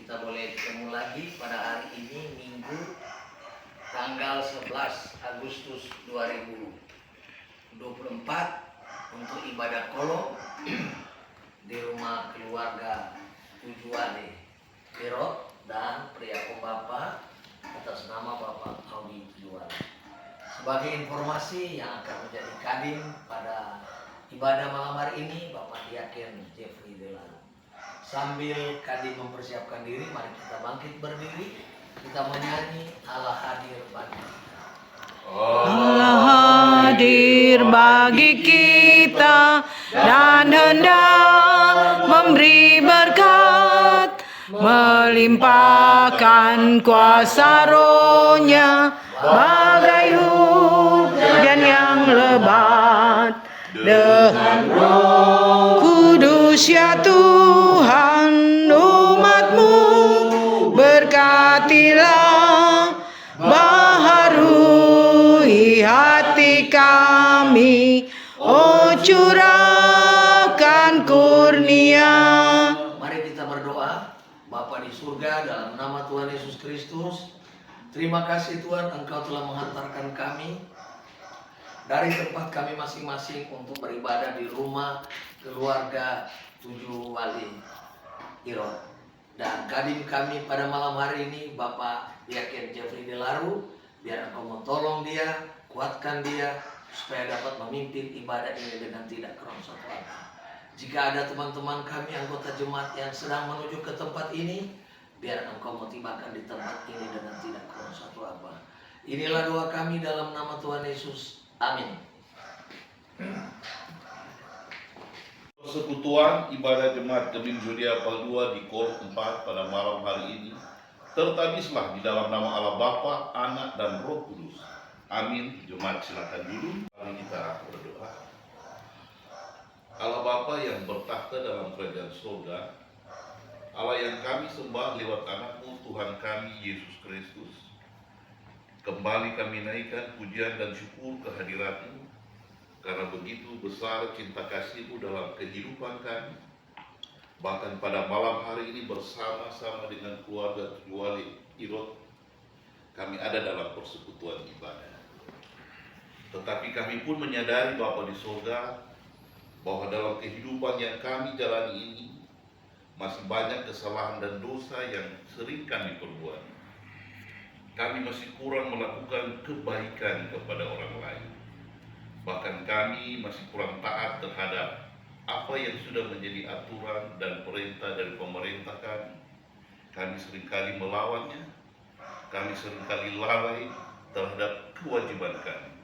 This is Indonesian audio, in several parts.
kita boleh ketemu lagi pada hari ini Minggu tanggal 11 Agustus 2024 untuk ibadah kolom di rumah keluarga Tujuane Pirot dan pria Bapa atas nama Bapak Audi Tujuane. Sebagai informasi yang akan menjadi kadin pada ibadah malam hari ini Bapak Diaken Jeffrey Delaru. Sambil kadin mempersiapkan diri, mari kita bangkit berdiri, kita menyanyi Allah hadir bagi kita. Allah hadir bagi kita dan hendak memberi berkat, melimpahkan kuasa Roh-Nya bagai hujan yang lebat. Dengan Roh Kudus ya Tuhan umat-Mu, berkatilah, baharui hati kami, oh curahkan kurnia. Mari kita berdoa. Bapa di surga, dalam nama Tuhan Yesus Kristus, terima kasih Tuhan Engkau telah menghantarkan kami dari tempat kami masing-masing untuk beribadah di rumah keluarga Tujuane Pirot. Dan kadin kami pada malam hari ini Bapak Diaken Jeffrey Delaru, biar Engkau mau tolong dia, kuatkan dia supaya dapat memimpin ibadah ini dengan tidak kerongsongan. Jika ada teman-teman kami anggota jemaat yang sedang menuju ke tempat ini, biar Engkau mau tibakan di tempat ini dengan tidak kerongsongan. Inilah doa kami dalam nama Tuhan Yesus. Amin. Persekutuan ibadah jemaat Gemim Zodia Paldua di Kol 4 pada malam hari ini tertabislah di dalam nama Allah Bapa, Anak dan Roh Kudus. Amin. Jemaat silakan dulu. Mari kita berdoa. Allah Bapa yang bertakhta dalam kerajaan surga, Allah yang kami sembah lewat Anak-Mu Tuhan kami Yesus Kristus, kembali kami naikkan pujian dan syukur kehadirat-Mu, karena begitu besar cinta kasih-Mu dalam kehidupan kami. Bahkan pada malam hari ini bersama-sama dengan keluarga Tujuane Pirot, kami ada dalam persekutuan ibadah. Tetapi kami pun menyadari Bapa di surga, bahwa dalam kehidupan yang kami jalani ini masih banyak kesalahan dan dosa yang sering kami perbuat. Kami masih kurang melakukan kebaikan kepada orang lain. Bahkan kami masih kurang taat terhadap apa yang sudah menjadi aturan dan perintah dari pemerintah kami. Kami seringkali melawannya. Kami seringkali lalai terhadap kewajiban kami.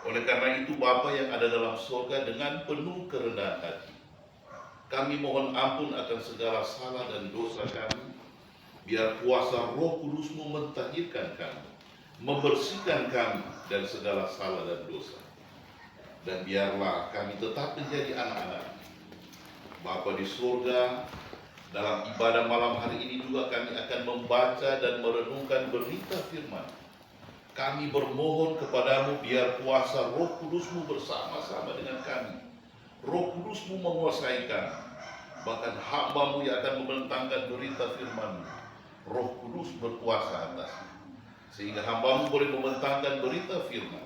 Oleh karena itu Bapa yang ada dalam surga, dengan penuh kerendahan hati, kami mohon ampun akan segala salah dan dosa kami. Biar kuasa Roh Kudus-Mu mentahirkan kami, membersihkan kami dari segala salah dan dosa. Dan biarlah kami tetap menjadi anak-anak Bapa di surga. Dalam ibadah malam hari ini juga kami akan membaca dan merenungkan berita firman. Kami bermohon kepadamu biar kuasa Roh Kudus-Mu bersama-sama dengan kami. Roh Kudus-Mu menguasai kami. Bahkan hamba-Mu yang akan membentangkan berita firman-Mu, Roh Kudus berkuasa atasnya. Sehingga hamba-Mu boleh membentangkan berita firman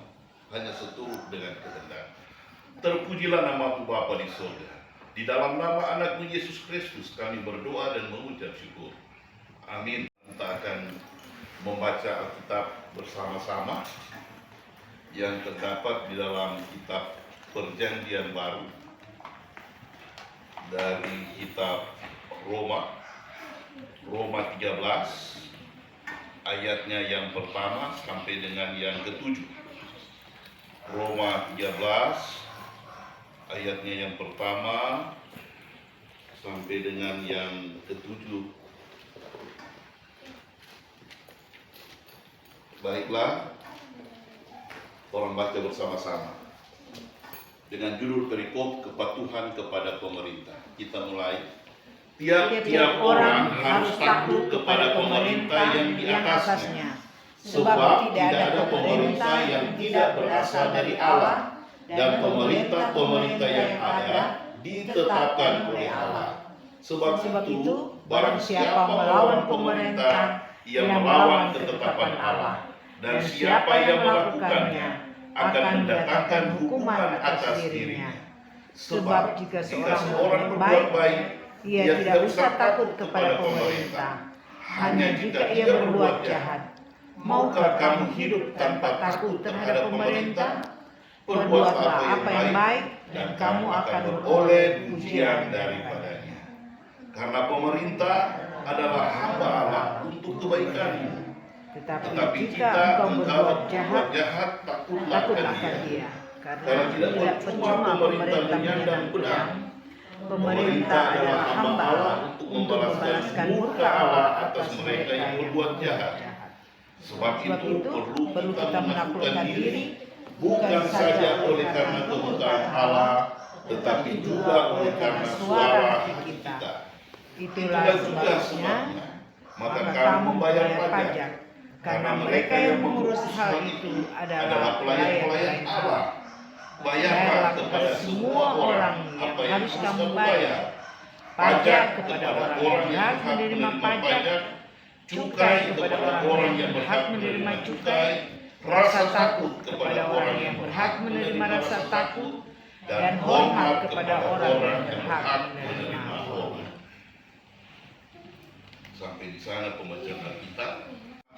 hanya seturut dengan kehendak. Terpujilah nama-Mu Bapa di surga. Di dalam nama Anak-Mu Yesus Kristus kami berdoa dan mengucap syukur. Amin. Kita akan membaca Alkitab bersama-sama yang terdapat di dalam kitab Perjanjian Baru dari kitab Roma 13 ayatnya yang pertama sampai dengan yang ketujuh. Roma 13 ayatnya yang pertama sampai dengan yang ketujuh. Baiklah, orang baca bersama-sama dengan judul perikop kepatuhan kepada pemerintah. Kita mulai. Tiap-tiap orang harus takut kepada pemerintah yang di atasnya, sebab tidak ada pemerintah yang tidak berasal dari Allah, dan pemerintah-pemerintah yang ada ditetapkan oleh Allah. Sebab itu, Barang siapa melawan pemerintah, ia melawan ketetapan Allah. Dan siapa yang melakukannya akan mendatangkan hukuman atas dirinya. Sebab jika seorang berbuat baik, ia tidak usah takut kepada pemerintah. Hanya jika ia berbuat jahat. Maukah kamu hidup tanpa takut terhadap pemerintah? Perbuatlah apa yang baik, dan kamu akan beroleh pujian daripadanya. Karena pemerintah adalah hamba Allah untuk kebaikanmu. Tetapi jika engkau berbuat jahat, takutlah akan dia. Karena tidak percuma pemerintah menyandang pedang. Pemerintah adalah hamba Allah untuk membalaskan murka Allah atas mereka yang berbuat jahat. Sebab itu perlu kita menaklukkan diri, bukan saja oleh karena kebutaan Allah, tetapi juga oleh karena suara hati kita. Itulah sebabnya maka kamu membayar pajak, karena mereka yang mengurus hal itu adalah pelayan-pelayan Allah. Bayarlah kepada semua orang yang harus kamu bayar, pajak kepada orang yang berhak menerima pajak, cukai kepada orang yang berhak menerima cukai, rasa takut kepada orang yang berhak menerima rasa takut, dan hormat kepada orang yang berhak menerima hormat. Sampai di sana pembacaan Alkitab.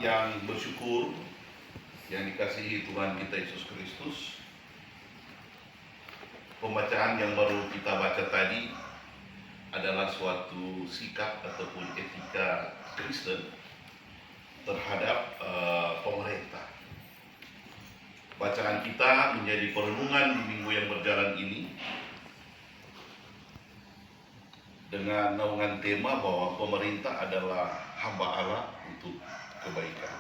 Yang bersyukur, yang dikasihi Tuhan kita Yesus Kristus, pembacaan yang baru kita baca tadi adalah suatu sikap ataupun etika Kristen terhadap pemerintah. Bacaan kita menjadi perenungan di minggu yang berjalan ini dengan naungan tema bahwa pemerintah adalah hamba Allah untuk kebaikan.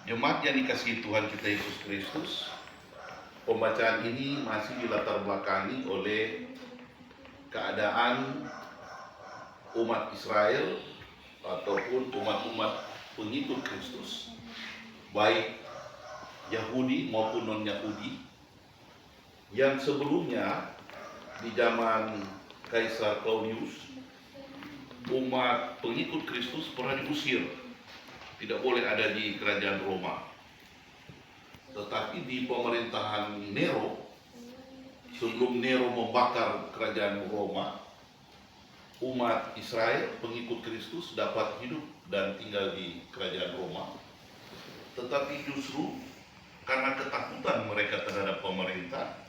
Jemaat yang dikasihi Tuhan kita Yesus Kristus, pembacaan ini masih dilatar belakangi oleh keadaan umat Israel ataupun umat-umat pengikut Kristus, baik Yahudi maupun non-Yahudi, yang sebelumnya di zaman Kaisar Claudius, umat pengikut Kristus pernah diusir, tidak boleh ada di kerajaan Roma. Tetapi di pemerintahan Nero, sebelum Nero membakar kerajaan Roma, umat Israel pengikut Kristus dapat hidup dan tinggal di kerajaan Roma. Tetapi justru karena ketakutan mereka terhadap pemerintah,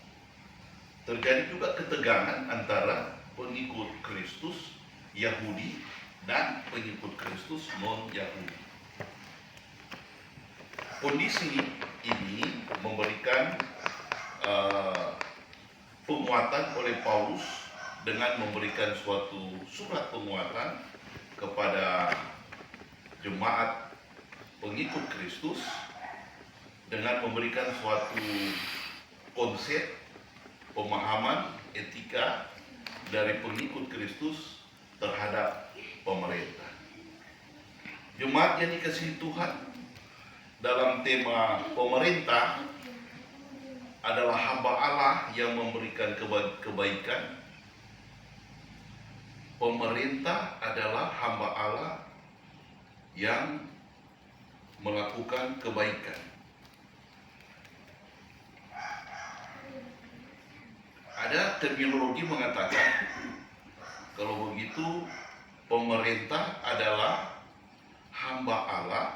terjadi juga ketegangan antara pengikut Kristus Yahudi dan pengikut Kristus non-Yahudi. Kondisi ini memberikan penguatan oleh Paulus dengan memberikan suatu surat penguatan kepada jemaat pengikut Kristus dengan memberikan suatu konsep pemahaman etika dari pengikut Kristus terhadap pemerintah. Jemaat yang dikasihi Tuhan, dalam tema pemerintah adalah hamba Allah yang memberikan kebaikan. Pemerintah adalah hamba Allah yang melakukan kebaikan. Ada terminologi mengatakan kalau begitu pemerintah adalah hamba Allah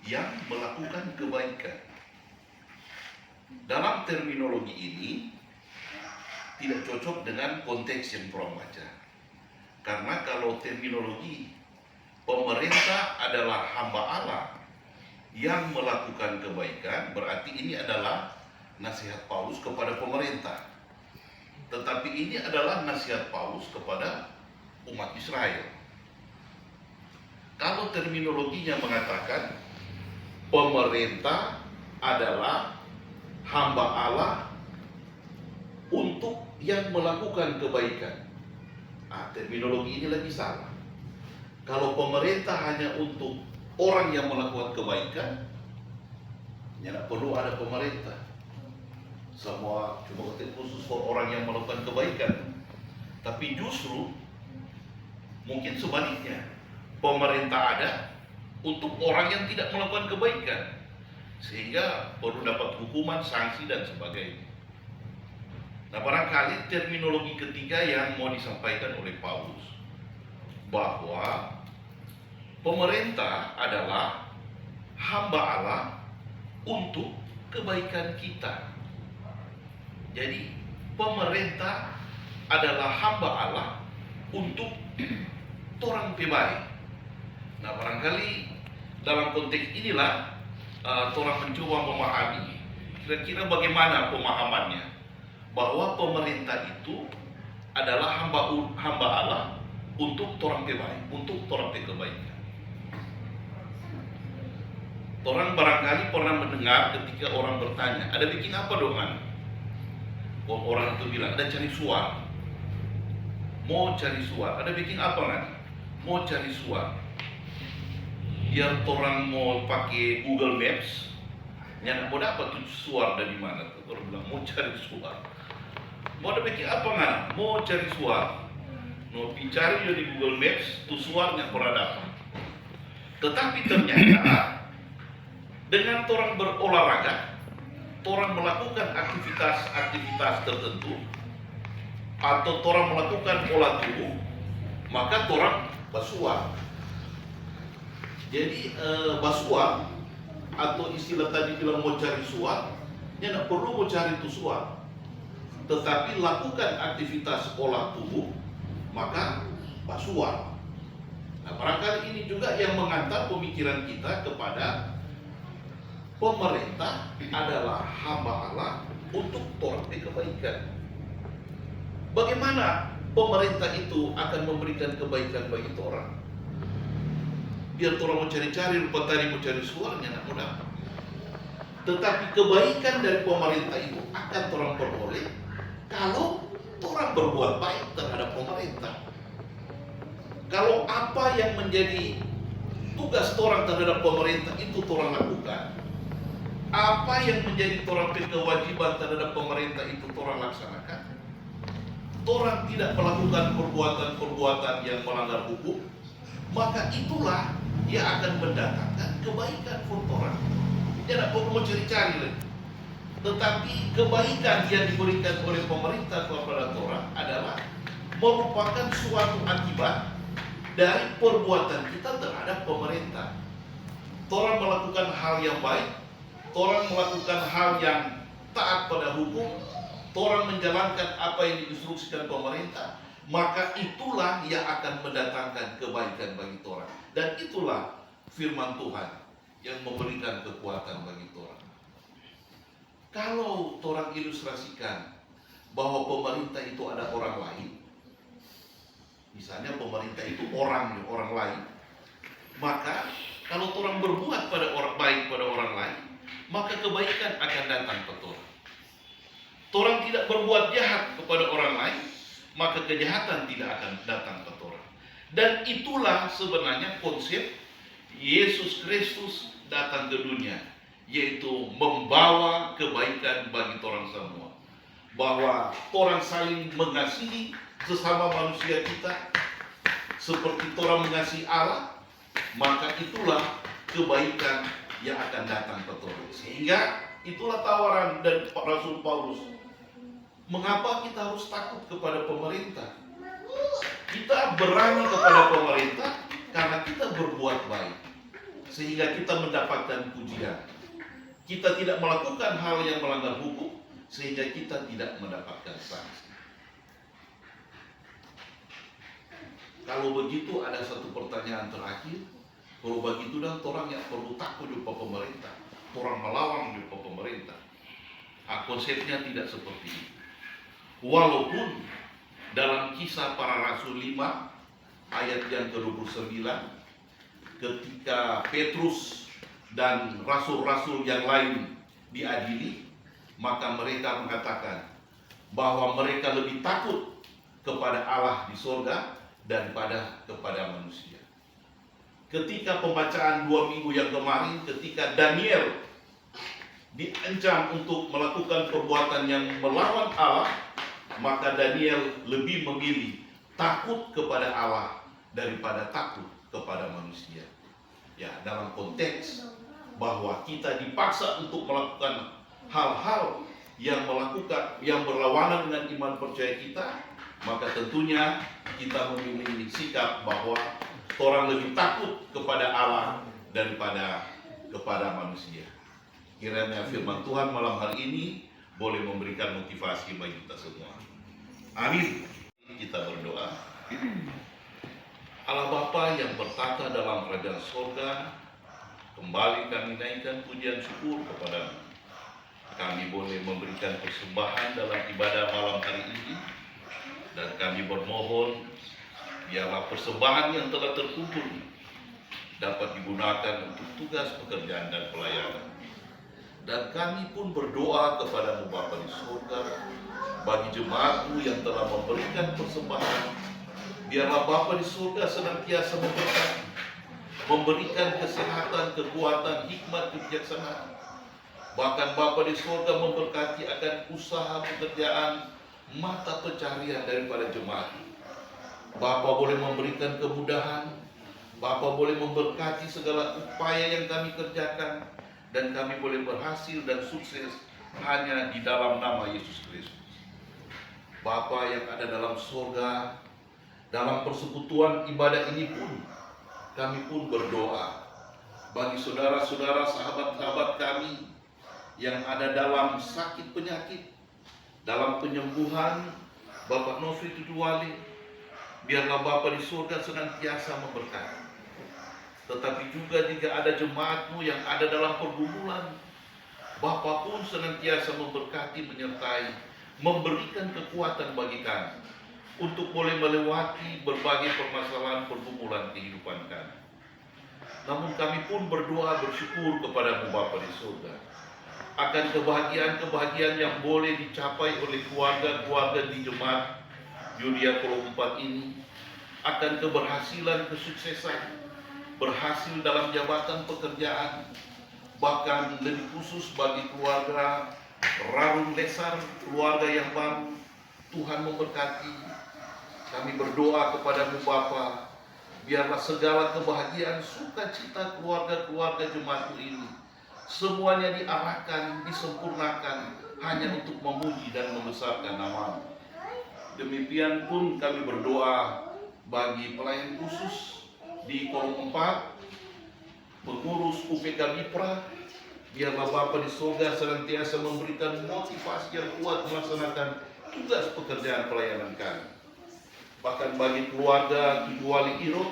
yang melakukan kebaikan. Dalam terminologi ini tidak cocok dengan konteks yang Tuhan baca. Karena kalau terminologi pemerintah adalah hamba Allah yang melakukan kebaikan, berarti ini adalah nasihat Paulus kepada pemerintah. Tetapi ini adalah nasihat Paulus kepada umat Israel. Kalau terminologinya mengatakan pemerintah adalah hamba Allah untuk yang melakukan kebaikan, terminologi ini lagi salah. Kalau pemerintah hanya untuk orang yang melakukan kebaikan, tidak perlu ada pemerintah. Semua cuma khusus orang yang melakukan kebaikan. Tapi justru Mungkin sebaliknya, pemerintah ada untuk orang yang tidak melakukan kebaikan, sehingga perlu dapat hukuman, sanksi, dan sebagainya. Nah, barangkali terminologi ketiga yang mau disampaikan oleh Paulus, bahwa pemerintah adalah hamba Allah untuk kebaikan kita. Jadi, pemerintah adalah hamba Allah untuk orang baik. Nah, barangkali dalam konteks inilah orang mencoba memahami kira-kira bagaimana pemahamannya, bahwa pemerintah itu adalah hamba Allah untuk orang baik, untuk orang kebaikan. Orang barangkali pernah mendengar ketika orang bertanya, ada bikin apa doang? Orang itu bilang, ada cari suar. Mau cari suar, ada bikin apa kan? Mau cari suar. Biar orang mau pakai Google Maps, yang mau dapat tuh suar dari mana? Orang bilang mau cari suar. Mau ada bikin apa kan? Mau cari suar. Mau cari di Google Maps, tuh suarnya pernah dapat. Tetapi ternyata dengan orang berolahraga, orang melakukan aktivitas tertentu, atau orang melakukan olah tubuh, maka orang basuah. Jadi basuah atau istilah tadi bilang mau cari suar, ya tidak perlu mau cari itu suar, tetapi lakukan aktivitas olah tubuh, maka basuah. Nah, barangkali ini juga yang mengantar pemikiran kita kepada pemerintah adalah hamba Allah untuk orang kebaikan. Bagaimana pemerintah itu akan memberikan kebaikan bagi orang? Biar orang mau cari-cari, rupa tadi mau cari suaranya, tidak mudah. Tetapi kebaikan dari pemerintah itu akan orang peroleh kalau orang berbuat baik terhadap pemerintah. Kalau apa yang menjadi tugas orang terhadap pemerintah itu orang lakukan, apa yang menjadi orang kewajiban terhadap pemerintah itu orang laksanakan, orang tidak melakukan perbuatan-perbuatan yang melanggar hukum, maka itulah yang akan mendatangkan kebaikan buat orang. Dia tidak perlu mencari-cari lagi. Tetapi kebaikan yang diberikan oleh pemerintah kepada orang adalah merupakan suatu akibat dari perbuatan kita terhadap pemerintah. Orang melakukan hal yang baik, orang melakukan hal yang taat pada hukum, orang menjalankan apa yang diinstruksikan pemerintah, maka itulah yang akan mendatangkan kebaikan bagi orang. Dan itulah firman Tuhan yang memberikan kekuatan bagi orang. Kalau orang ilustrasikan bahwa pemerintah itu ada orang lain, misalnya pemerintah itu orang lain, maka kalau orang berbuat pada orang baik pada orang lain, maka kebaikan akan datang ke orang. Orang tidak berbuat jahat kepada orang lain, maka kejahatan tidak akan datang ke orang. Dan itulah sebenarnya konsep Yesus Kristus datang ke dunia, yaitu membawa kebaikan bagi orang semua. Bahwa orang saling mengasihi sesama manusia kita seperti orang mengasihi Allah, maka itulah kebaikan yang akan datang ke orang. Sehingga itulah tawaran dari Rasul Paulus. Mengapa kita harus takut kepada pemerintah? Kita berani kepada pemerintah karena kita berbuat baik, sehingga kita mendapatkan pujian. Kita tidak melakukan hal yang melanggar hukum, sehingga kita tidak mendapatkan sanksi. Kalau begitu, ada satu pertanyaan terakhir. Kalau begitu dah orang yang perlu takut kepada pemerintah, orang melawan kepada pemerintah. Konsepnya tidak seperti itu. Walaupun dalam Kisah Para Rasul 5 ayat yang ke-29, ketika Petrus dan rasul-rasul yang lain diadili, maka mereka mengatakan bahwa mereka lebih takut kepada Allah di surga daripada kepada manusia. Ketika pembacaan 2 minggu yang kemarin, ketika Daniel diancam untuk melakukan perbuatan yang melawan Allah, maka Daniel lebih memilih takut kepada Allah daripada takut kepada manusia. Ya, dalam konteks bahwa kita dipaksa untuk melakukan hal-hal yang berlawanan dengan iman percaya kita, maka tentunya kita memiliki sikap bahwa orang lebih takut kepada Allah daripada kepada manusia. Kiranya firman Tuhan malam hari ini boleh memberikan motivasi bagi kita semua. Amin. Kita berdoa. Allah Bapa yang bertata dalam kerajaan sorga, kembali kami naikkan pujian syukur kepada-Mu. Kami boleh memberikan persembahan dalam ibadah malam hari ini, dan kami bermohon biarlah persembahan yang telah terkumpul dapat digunakan untuk tugas pekerjaan dan pelayanan. Dan kami pun berdoa kepada-Mu Bapa di surga, bagi jemaat-Mu yang telah memberikan persembahan, biarlah Bapa di surga senantiasa memberkati, memberikan kesehatan, kekuatan, hikmat, kebijaksanaan. Bahkan Bapa di surga memberkati akan usaha pekerjaan, mata pencarian daripada jemaat. Bapa boleh memberikan kemudahan, Bapa boleh memberkati segala upaya yang kami kerjakan, dan kami boleh berhasil dan sukses hanya di dalam nama Yesus Kristus. Bapa yang ada dalam surga, dalam persekutuan ibadah ini pun, kami pun berdoa bagi saudara-saudara, sahabat-sahabat kami yang ada dalam sakit penyakit, dalam penyembuhan. Bapak Nofri Tujuwali, biarlah Bapa di surga senantiasa memberkati. Tetapi juga jika ada jemaat-Mu yang ada dalam pergumulan, Bapa pun senantiasa memberkati, menyertai, memberikan kekuatan bagi kami untuk boleh melewati berbagai permasalahan pergumulan kehidupan kami. Namun kami pun berdoa bersyukur kepada-Mu Bapa di surga akan kebahagiaan-kebahagiaan yang boleh dicapai oleh keluarga-keluarga di jemaat Yuria Pulau 4 ini, akan keberhasilan, kesuksesan, berhasil dalam jabatan pekerjaan, bahkan lebih khusus bagi keluarga Rarun Lesar, keluarga yang baru. Tuhan memberkati. Kami berdoa kepada-Mu Bapa, biarlah segala kebahagiaan, sukacita keluarga-keluarga jemaat-Mu ini semuanya diarahkan, disempurnakan hanya untuk memuji dan membesarkan nama-Mu. Demikian pun kami berdoa bagi pelayan khusus di Kolom 4, pengurus UPK Bipra, biarlah Bapa di surga senantiasa memberikan motivasi yang kuat melaksanakan tugas pekerjaan pelayanan kami. Bahkan bagi keluarga Tujuwali Irot,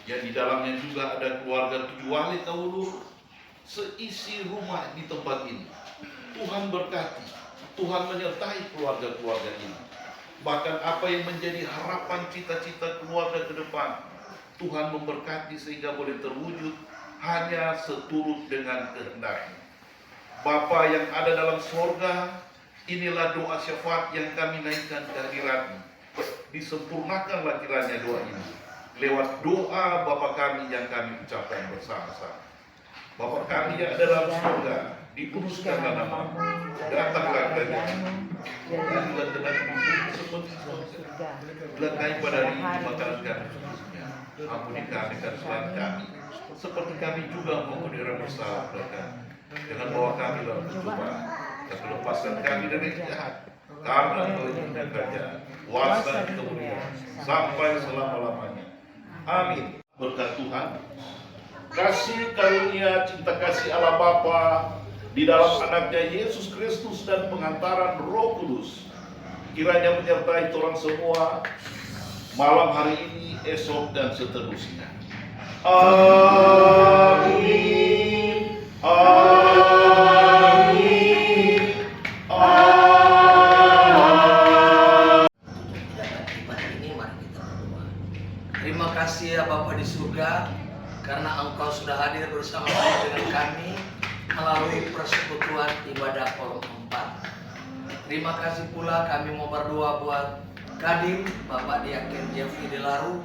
yang di dalamnya juga ada keluarga Tujuwali Kaulur, seisi rumah di tempat ini, Tuhan berkati, Tuhan menyertai keluarga-keluarga ini. Bahkan apa yang menjadi harapan cita-cita keluarga ke depan, Tuhan memberkati sehingga boleh terwujud hanya seturut dengan kehendak-Mu. Bapa yang ada dalam surga, inilah doa syafaat yang kami naikkan ke hadirat-Mu. Disempurnakanlah kiranya doa ini lewat doa Bapa kami yang kami ucapkan bersama-sama. Bapa kami yang ada dalam surga, dikuduskanlah nama-Mu, datanglah kerajaan-Mu, jadilah kehendak-Mu seperti surga. Belakai pada hari ini makanan kami secukupnya. Ampuni kami dan kesalahan kami, seperti kami juga mengampuni orang bersalah kepada kami. Jangan bawa kami dalam pencobaan, dan lepaskan kami dari jahat. Karena Engkau yang kerajaan, kuasa dan kemuliaan sampai selama-lamanya. Amin. Berkat Tuhan, kasih karunia cinta kasih Allah Bapa di dalam anaknya Yesus Kristus dan pengantaran Roh Kudus kiranya menyertai orang semua malam hari ini, esok dan seterusnya. Amin. Amin. Amin. Ini mari kita berdoa. Terima kasih ya Bapa di surga, karena Engkau sudah hadir bersama dengan kami melalui persekutuan ibadah Kolom 4. Terima kasih pula kami mau berdoa buat Kadin, Bapak Diaken Jeffrey Delaru,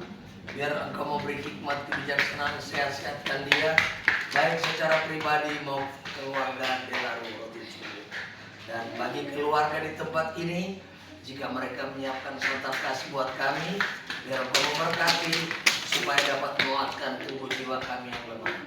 biar Engkau memberi hikmat, kebijaksanaan, sehat-sehatkan dia, baik secara pribadi maupun keluarga Delaru Roti Cili. Dan bagi keluarga di tempat ini, jika mereka menyiapkan santap kasih buat kami, biar Engkau memberkati, supaya dapat menguatkan tubuh jiwa kami yang lemah.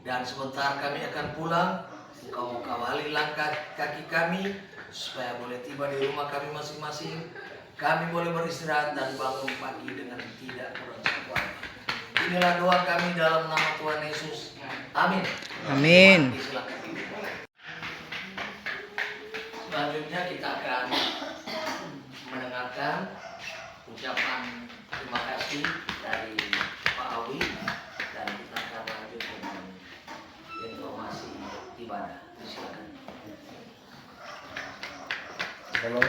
Dan sebentar kami akan pulang, Engkau mau kawali langkah kaki kami supaya boleh tiba di rumah kami masing-masing. Kami boleh beristirahat dan bangun pagi dengan tidak kurang sekuat. Inilah doa kami dalam nama Tuhan Yesus. Amin. Amin. Silakan. Selanjutnya kita akan mendengarkan ucapan terima kasih dari Pak Awi dan kita akan lanjut dengan informasi ibadah. Silakan. Shalom,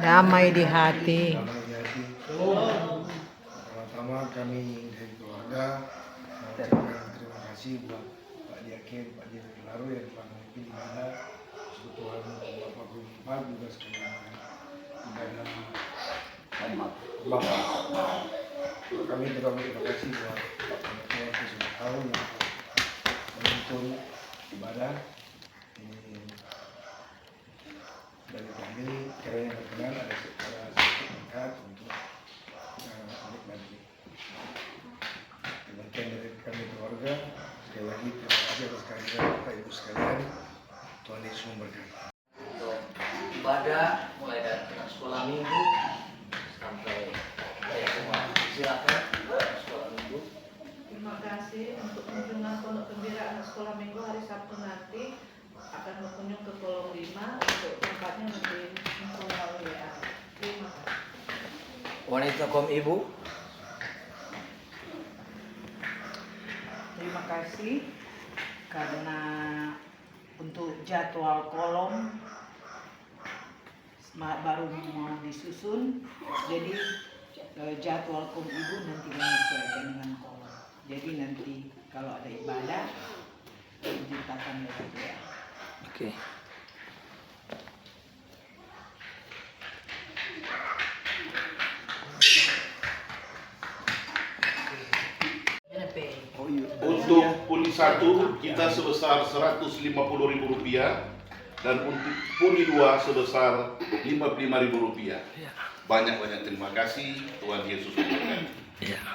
Damai di hati. damai di hati. Pertama-tama kami dari keluarga mengucapkan terima kasih buat Pak Diaken, Pak Diaken Laru yang telah memimpin ibadah. Tuhan untuk Bapak Guru Empat juga sekalian ibadah Bapak. Kami juga berterima kasih buat Pak Tuhan Yesus tahun yang menuntun ibadah ini. Dari kami kiranya berkenan ada sedikit berkat untuk menikmati. Demikian dari kami keluarga. Sekali lagi terima kasih atas kehadiran Bapak Ibu sekalian. Tuhan Yesus memberkati. Untuk ibadah mulai dari anak sekolah minggu sampai semua. Silakan sekolah minggu. Terima kasih untuk kunjungan Pondok Gembira Anak Sekolah Minggu hari Sabtu nanti akan berkunjung ke kolom 5 untuk tempatnya lebih informal ya. Terima kasih. Wanita kaum ibu. Terima kasih karena untuk jadwal kolom baru mau disusun, jadi jadwal kom ibu nanti menyesuaikan dengan kolom. Jadi nanti kalau ada ibadah diceritakan lewat dia. Oke. Untuk puni 1 kita sebesar Rp150.000 dan untuk puni 2 sebesar Rp55.000. Banyak-banyak terima kasih, Tuhan Yesus memberkati.